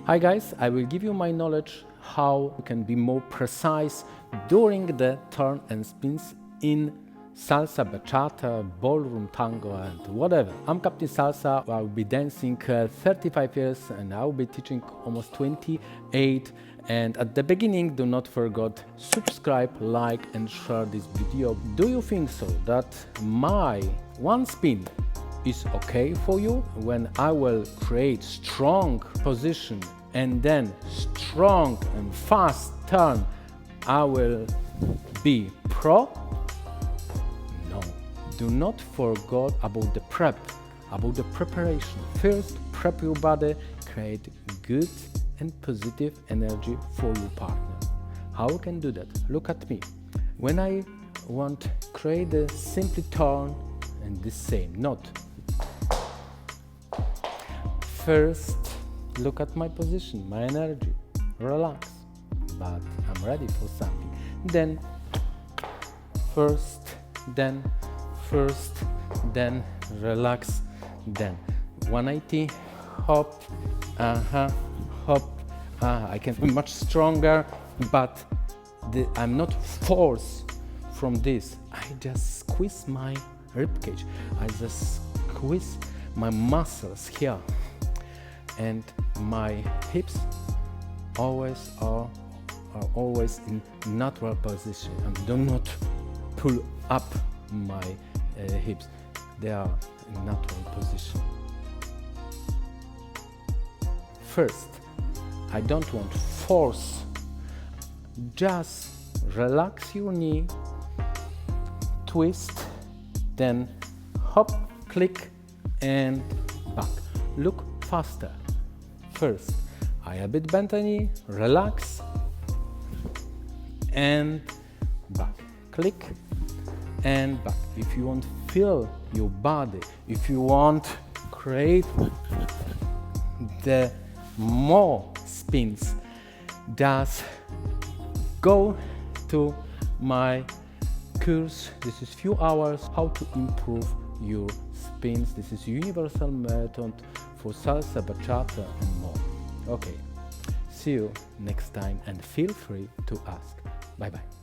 Hi guys, I will give you my knowledge how you can be more precise during the turn and spins in salsa, bachata, ballroom, tango and whatever. I'm Captain Salsa. I will be dancing 35 years and I will be teaching almost 28. And at the beginning, do not forget subscribe, like and share this video. Do you think so that my one spin is okay for you? When I will create strong position and then strong and fast turn, I will be pro? No. Do not forget about the prep, about the preparation. First, prep your body, create good and positive energy for your partner. How you can do that? Look at me. When I want to create a simple turn and the same note. First, look at my position, my energy, relax, but I'm ready for something. Then first, then relax, then 180, hop, hop, I can be much stronger, but I'm not forced from this. I just squeeze my ribcage, I just squeeze my muscles here. And my hips always are always in natural position, and do not pull up my hips. They are in natural position. First, I don't want force. Just relax your knee, twist, then hop, click and back. Look faster. First, I a bit bend the knee, relax, and back. Click and back. If you want to feel your body, if you want to create the more spins, just go to my course. This is few hours how to improve your spins. This is universal method for salsa, bachata and more. Okay, see you next time and feel free to ask. Bye bye.